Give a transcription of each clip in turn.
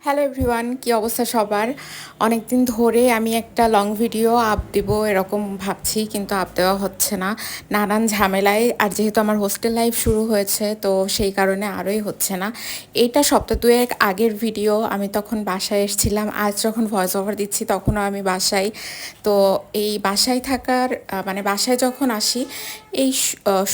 Hello everyone, কি অবস্থা সবার? অনেক দিন ধরে আমি একটা লং ভিডিও আপ দেব এরকম ভাবছি, কিন্তু আপ দেওয়া হচ্ছে না নানান ঝামেলায়। আর যেহেতু আমার হোস্টেল লাইফ শুরু হয়েছে, তো সেই কারণে আরোই হচ্ছে না। এইটা সপ্তাহ দুয়েক আগের ভিডিও, আমি তখন বাসায় এসেছিলাম। আজ যখন ভয়েস ওভার দিচ্ছি তখনও আমি বাসায়। তো এই বাসায় থাকার মানে বাসায় যখন আসি এই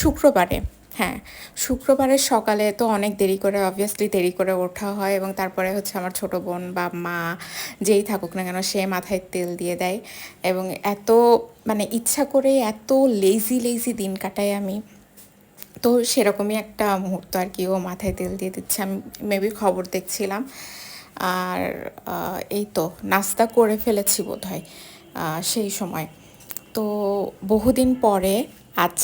শুক্রবারে, হ্যাঁ, শুক্রবারের সকালে তো অনেক দেরি করে, অবভিয়াসলি দেরি করে ওঠা হয়, এবং তারপরে হচ্ছে আমার ছোট বোন বা মা যেই থাকুক না কেন সে মাথায় তেল দিয়ে দেয়। এবং এত মানে ইচ্ছা করে এত লেজি লেজি দিন কাটাই আমি। তো সেরকমই একটা মুহূর্ত আর কি, ও মাথায় তেল দিয়ে দিচ্ছে, আমি মেবি খবর দেখছিলাম। আর এই তো নাস্তা করে ফেলেছি বোধহয় সেই সময়। তো বহুদিন পরে আজ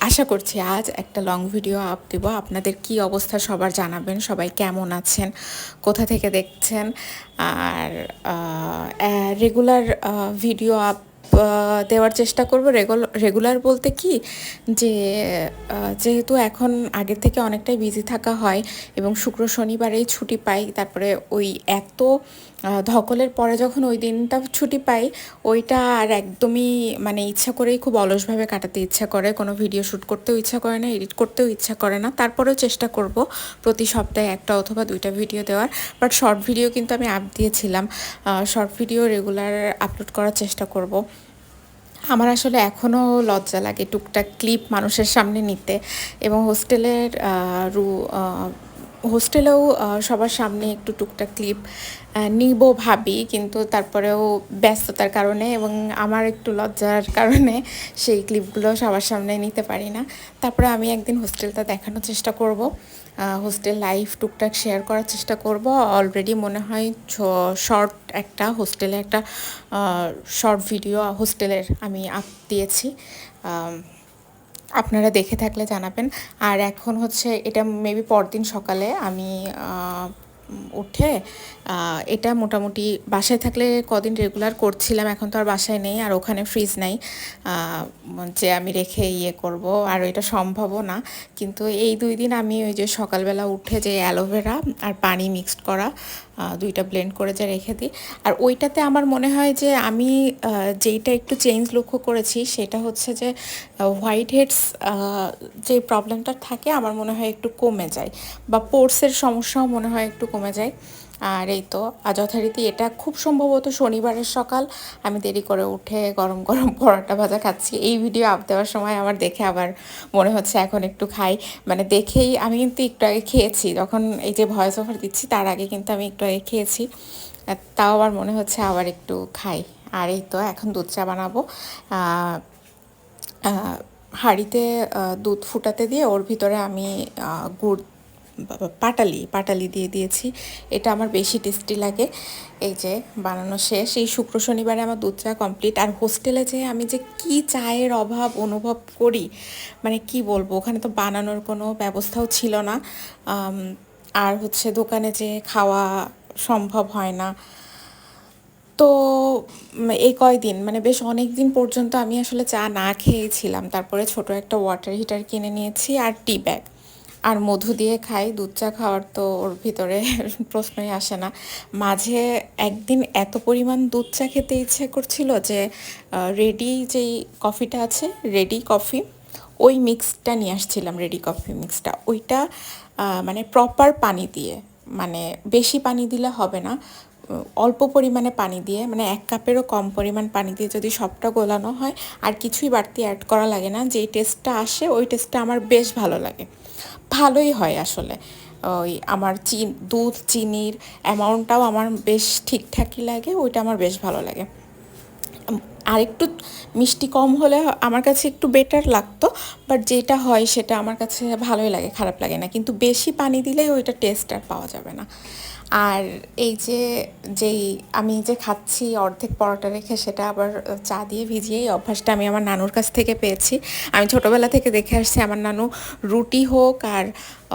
আশা করছি আজ একটা লং ভিডিও আপ দিব। আপনাদের কি অবস্থা সবার জানাবেন, সবাই কেমন আছেন, কোথা থেকে দেখছেন। আর রেগুলার ভিডিও আপ দেওয়ার চেষ্টা করব। রেগুলার বলতে কি, যে যেহেতু এখন আগের থেকে অনেকটাই বিজি থাকা হয় এবং শুক্র শনিবারেই ছুটি পাই, তারপরে ওই এত ধকলের পরে যখন ওই দিনটা ছুটি পাই, ওইটা আর একদমই মানে ইচ্ছা করেই খুব অলসভাবে কাটাতে ইচ্ছা করে, কোনো ভিডিও শ্যুট করতেও ইচ্ছা করে না, এডিট করতেও ইচ্ছা করে না। তারপরেও চেষ্টা করব প্রতি সপ্তাহে একটা অথবা দুইটা ভিডিও দেওয়ার। বাট শর্ট ভিডিও কিন্তু আমি আপ দিয়েছিলাম, শর্ট ভিডিও রেগুলার আপলোড করার চেষ্টা করব। আমার আসলে এখনও লজ্জা লাগে টুকটাক ক্লিপ মানুষের সামনে নিতে, এবং হোস্টেলেও সবার সামনে একটু টুকটাক ক্লিপ নিব ভাবি, কিন্তু তারপরেও ব্যস্ততার কারণে এবং আমার একটু লজ্জার কারণে সেই ক্লিপগুলো সবার সামনে নিতে পারি না। তারপরে আমি একদিন হোস্টেলটা দেখানোর চেষ্টা করব, হোস্টেল লাইফ টুকটাক শেয়ার করার চেষ্টা করব। অলরেডি মনে হয় শর্ট একটা হোস্টেলে একটা শর্ট ভিডিও হোস্টেলের আমি আপ দিয়েছি, আপনারা দেখে থাকলে জানাবেন। আর এখন হচ্ছে এটা মেবি পরদিন সকালে আমি উঠে এটা মোটামুটি বাসায় থাকলে কদিন রেগুলার করছিলাম, এখন তো আর বাসায় নেই, আর ওখানে ফ্রিজ নাই যে আমি রেখে ইয়ে করব, আর এটা সম্ভবও না। কিন্তু এই 2 দিন আমি ওই যে সকালবেলা উঠে যে অ্যালোভেরা আর পানি মিক্সড করা দুইটা ব্লেন্ড করে যে রেখে দিই। আর ওইটাতে আমার মনে হয় যে আমি যেইটা একটু চেঞ্জ লক্ষ্য করেছি সেটা হচ্ছে যে হোয়াইট হেডস যে প্রবলেমটা থাকে আমার মনে হয় একটু কমে যায়, বা পোর্সের সমস্যাও মনে হয় একটু কমে যায়। আর এই তো যথারীতি এটা খুব সম্ভবত শনিবারের সকাল, আমি দেরি করে উঠে গরম গরম পরোটা ভাজা খাচ্ছি। এই ভিডিও আপ দেওয়ার সময় আমার দেখে আবার মনে হচ্ছে এখন একটু খাই, মানে দেখেই আমি কিন্তু একটু আগে খেয়েছি, যখন এই যে ভয়েস ওভার দিচ্ছি তার আগে কিন্তু আমি একটু আগে খেয়েছি, তাও আবার মনে হচ্ছে আবার একটু খাই। আর এই তো এখন দুধ চা বানাবো। হাঁড়িতে দুধ ফুটাতে দিয়ে ওর ভিতরে আমি গুড় পাটালি দিয়ে দিয়েছি, এটা আমার বেশি টেস্টি লাগে। এই যে বানানো শেষ, এই শুক্র শনিবারে আমার দুধ চা কমপ্লিট। আর হোস্টেলে যে আমি যে কি চায়ের অভাব অনুভব করি, মানে কি বলবো, ওখানে তো বানানোর কোনো ব্যবস্থাও ছিল না, আর হচ্ছে দোকানে যে খাওয়া সম্ভব হয় না। তো এই কয়দিন মানে বেশ অনেক দিন পর্যন্ত আমি আসলে চা না খেয়েছিলাম। তারপরে ছোট একটা ওয়াটার হিটার কিনে নিয়েছি আর টি ব্যাগ, আর মধু দিয়ে খাই। দুধ চা খাওয়ার তো ওর ভিতরে প্রশ্নই আসে না। মাঝে একদিন এত পরিমাণ দুধ চা খেতে ইচ্ছে করছিল যে রেডি যেই কফিটা আছে, রেডি কফি, ওই মিক্সটা নিয়ে আসছিলাম, রেডি কফি মিক্সটা, ওইটা মানে প্রপার পানি দিয়ে, মানে বেশি পানি দিলে হবে না, অল্প পরিমাণে পানি দিয়ে, মানে 1 কাপেরও কম পরিমাণ পানি দিয়ে যদি সবটা গোলানো হয়, আর কিছুই বাড়তি অ্যাড করা লাগে না, যেই টেস্টটা আসে ওই টেস্টটা আমার বেশ ভালো লাগে, ভালোই হয় আসলে। ওই আমার দুধ চিনির অ্যামাউন্টটাও আমার বেশ ঠিকঠাকই লাগে, ওইটা আমার বেশ ভালো লাগে। আর একটু মিষ্টি কম হলে আমার কাছে একটু বেটার লাগতো, বাট যেটা হয় সেটা আমার কাছে ভালোই লাগে, খারাপ লাগে না। কিন্তু বেশি পানি দিলেই ওইটা টেস্ট আর পাওয়া যাবে না। আর এই যে যেই আমি যে খাচ্ছি অর্ধেক পরোটা রেখে, সেটা আবার চা দিয়ে ভিজিয়ে, এই অভ্যাসটা আমি আমার নানুর কাছ থেকে পেয়েছি। আমি ছোটোবেলা থেকে দেখে আসছি আমার নানু রুটি হোক আর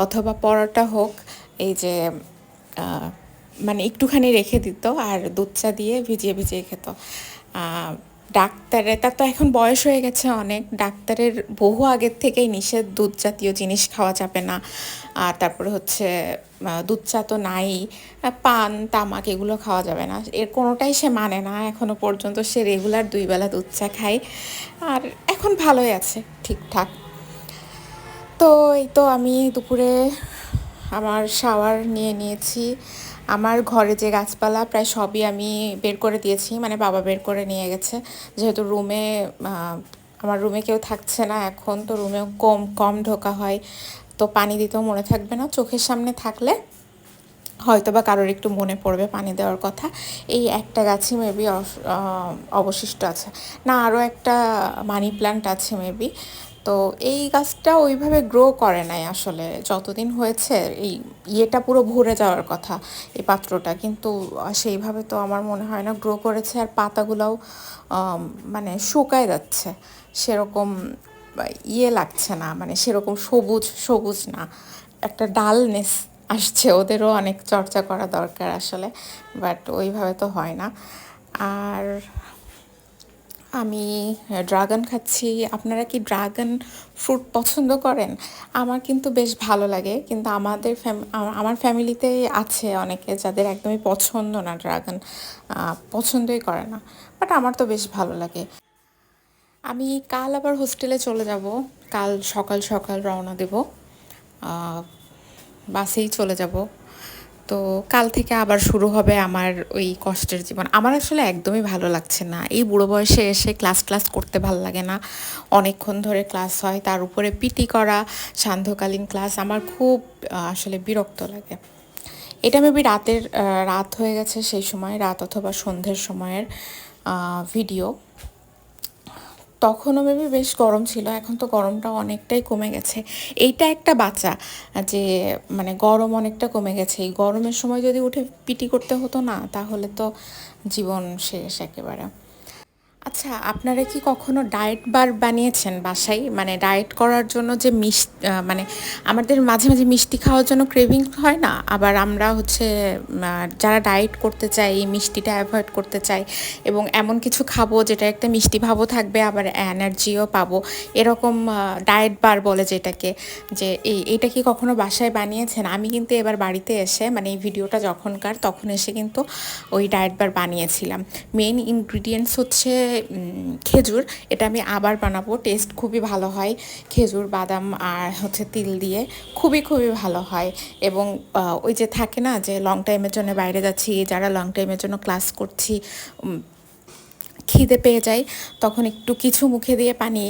অথবা পরোটা হোক, এই যে মানে একটুখানি রেখে দিত আর দুধ চা দিয়ে ভিজিয়ে ভিজিয়ে খেত। ডাক্তারের তার তো এখন বয়স হয়ে গেছে অনেক, ডাক্তারের বহু আগের থেকেই নিষেধ, দুধ জাতীয় জিনিস খাওয়া যাবে না। আর তারপরে হচ্ছে দুধ চা তো নাই, পান তামাক এগুলো খাওয়া যাবে না, এর কোনোটাই সে মানে না এখনো পর্যন্ত। সে রেগুলার 2 বেলা দুধ চা খায়, আর এখন ভালোই আছে ঠিকঠাক। তো এই তো আমি দুপুরে আমার শাওয়ার নিয়ে নিয়েছি। আমার ঘরে যে গাছপালা প্রায় সবই আমি বের করে দিয়েছি, মানে বাবা বের করে নিয়ে গেছে, যেহেতু রুমে আমার রুমে কেউ থাকছে না এখন, তো রুমেও কম কম ঢোকা হয়, তো পানি দিতেও মনে থাকবে না, চোখের সামনে থাকলে হয়তো বা কারোর একটু মনে পড়বে পানি দেওয়ার কথা। এই একটা গাছই মেবি অবশিষ্ট আছে, না আরও একটা মানি প্ল্যান্ট আছে মেবি। তো এই গাছটা ওইভাবে গ্রো করে নাই আসলে, যতদিন হয়েছে এই ইয়েটা পুরো ভরে যাওয়ার কথা এই পাত্রটা, কিন্তু সেইভাবে তো আমার মনে হয় না গ্রো করেছে। আর পাতাগুলোও মানে শুকায় যাচ্ছে, সেরকম ইয়ে লাগছে না, মানে সেরকম সবুজ সবুজ না, একটা ডালনেস আসছে। ওদেরও অনেক চর্চা করা দরকার আসলে, বাট ওইভাবে তো হয় না। আর আমি ড্রাগন খাচ্ছি। আপনারা কি ড্রাগন ফ্রুট পছন্দ করেন? আমার কিন্তু বেশ ভালো লাগে, কিন্তু আমার ফ্যামিলিতে আছে অনেকে যাদের একদমই পছন্দ না ড্রাগন, পছন্দই করে না, বাট আমার তো বেশ ভালো লাগে। আমি কাল আবার হোস্টেলে চলে যাব, কাল সকাল সকাল রওনা দেব, বাসেই চলে যাব। তো কাল থেকে আবার শুরু হবে আমার ওই কষ্টের জীবন। আমার আসলে একদমই ভালো লাগছে না, এই বুড়ো বয়সে এসে ক্লাস করতে ভাল লাগে না, অনেকক্ষণ ধরে ক্লাস হয়, তার উপরে পিটি করা, সান্ধ্যকালীন ক্লাস, আমার খুব আসলে বিরক্ত লাগে। এটা মেবি রাত হয়ে গেছে সেই সময়, রাত অথবা সন্ধ্যের সময়ের ভিডিও। তখনও মেবি বেশ গরম ছিল, এখন তো গরমটা অনেকটাই কমে গেছে। এইটা একটা বাঁচা, যে মানে গরম অনেকটা কমে গেছে। এই গরমের সময় যদি উঠে পিটি করতে হতো না, তাহলে তো জীবন শেষ একেবারে। আচ্ছা, আপনারা কি কখনো ডায়েট বার বানিয়েছেন বাসায়? মানে ডায়েট করার জন্য যে মানে আমাদের মাঝে মাঝে মিষ্টি খাওয়ার জন্য ক্রেভিং হয় না? আবার আমরা হচ্ছে যারা ডায়েট করতে চাই এই মিষ্টিটা অ্যাভয়েড করতে চাই, এবং এমন কিছু খাবো যেটা একটা মিষ্টি ভাবও থাকবে, আবার এনার্জিও পাবো, এরকম ডায়েট বার বলে যেটাকে। যে এইটা কি কখনো বাসায় বানিয়েছেন? আমি কিন্তু এবার বাড়িতে এসে, মানে এই ভিডিওটা যখনকার, তখন এসে কিন্তু ওই ডায়েট বার বানিয়েছিলাম। মেইন ইনগ্রিডিয়েন্টস হচ্ছে খেজুর। এটা আমি আবার বানাবো, টেস্ট খুবই ভালো হয়, খেজুর, বাদাম আর হচ্ছে তিল দিয়ে খুবই খুবই ভালো হয়। এবং ওই যে থাকে না যে লং টাইমের জন্য বাইরে যাচ্ছি, যারা লং টাইমের জন্য ক্লাস করছি, খিদে পেয়ে যায়, তখন একটু কিছু মুখে দিয়ে পানি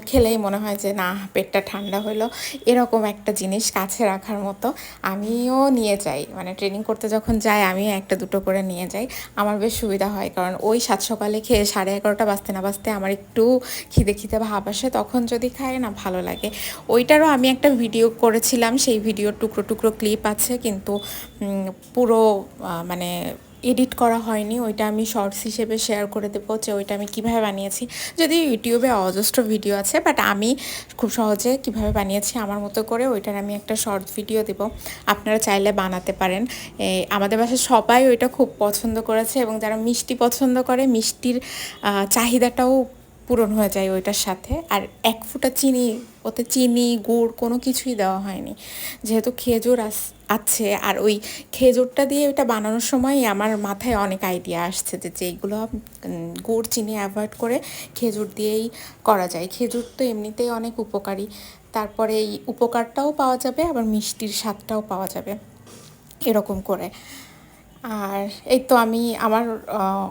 খেলেই মনে হয় যে না, পেটটা ঠান্ডা হলো, এরকম একটা জিনিস কাছে রাখার মতো। আমিও নিয়ে যাই, মানে ট্রেনিং করতে যখন যাই আমিও একটা দুটো করে নিয়ে যাই, আমার বেশ সুবিধা হয়, কারণ ওই 7 সকালে খেয়ে 11:30 বাজতে না বাজতে আমার একটু খিদে খিদে ভাব আসে, তখন যদি খাই না ভালো লাগে। ওইটারও আমি একটা ভিডিও করেছিলাম, সেই ভিডিওর টুকরো টুকরো ক্লিপ আছে, কিন্তু পুরো মানে এডিট করা হয়নি, ওইটা আমি শর্টস হিসেবে শেয়ার করে দেবো যে ওইটা আমি কীভাবে বানিয়েছি। যদিও ইউটিউবে অজস্র ভিডিও আছে, বাট আমি খুব সহজে কীভাবে বানিয়েছি আমার মতো করে ওইটার আমি একটা শর্ট ভিডিও দেব, আপনারা চাইলে বানাতে পারেন। আমাদের বাসায় সবাই ওইটা খুব পছন্দ করেছে, এবং যারা মিষ্টি পছন্দ করে, মিষ্টির চাহিদাটাও পূরণ হয়ে যায় ওইটার সাথে। আর 1 ফোঁটা চিনি, ওতে চিনি গুড় কোনো কিছুই দেওয়া হয়নি, যেহেতু খেজুর আছে। আর ওই খেজুরটা দিয়ে ওইটা বানানোর সময় আমার মাথায় অনেক আইডিয়া আসছে যে যেইগুলো গুড় চিনি অ্যাভয়েড করে খেজুর দিয়েই করা যায়। খেজুর তো এমনিতেই অনেক উপকারী, তারপরে এই উপকারটাও পাওয়া যাবে, আবার মিষ্টির স্বাদটাও পাওয়া যাবে, এরকম করে। আর এই তো আমি আমার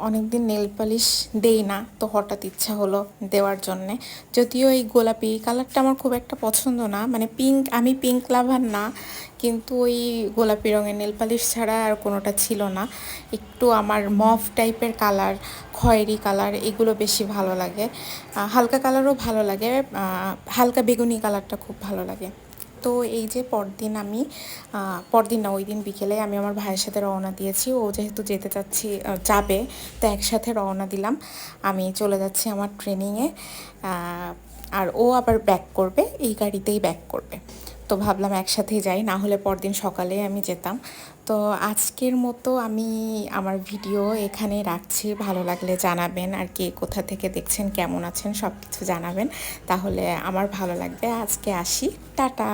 অনেক দিন নেল পালিশ দেই না, তো হঠাৎ ইচ্ছা হলো দেওয়ার জন্যে। যদিও এই গোলাপি কালারটা আমার খুব একটা পছন্দ না, মানে আমি পিঙ্ক লাভার না, কিন্তু ওই গোলাপি রঙের নেল পালিশ ছাড়া আর কোনোটা ছিল না। একটু আমার মফ টাইপের কালার, খয়েরি কালার, এগুলো বেশি ভালো লাগে। হালকা কালারও ভালো লাগে, হালকা বেগুনি কালারটা খুব ভালো লাগে। তো এই যে পরদিন না, ওই দিন বিকেলে আমি আমার ভাইয়ের সাথে রওনা দিয়েছি, ও যেহেতু যাবে, তো একসাথে রওনা দিলাম। আমি চলে যাচ্ছি আমার ট্রেনিংয়ে, আর ও আবার ব্যাক করবে, এই গাড়িতেই ব্যাক করবে। তো ভাবলাম একসাথেই যাই, না হলে পরদিন সকালে আমি যেতাম। তো আজকের মতো আমি আমার ভিডিও এখানেই রাখছি। ভালো লাগলে জানাবেন, আর কে কোথা থেকে দেখছেন, কেমন আছেন সব কিছু জানাবেন, তাহলে আমার ভালো লাগবে। আজকে আসি, টাটা।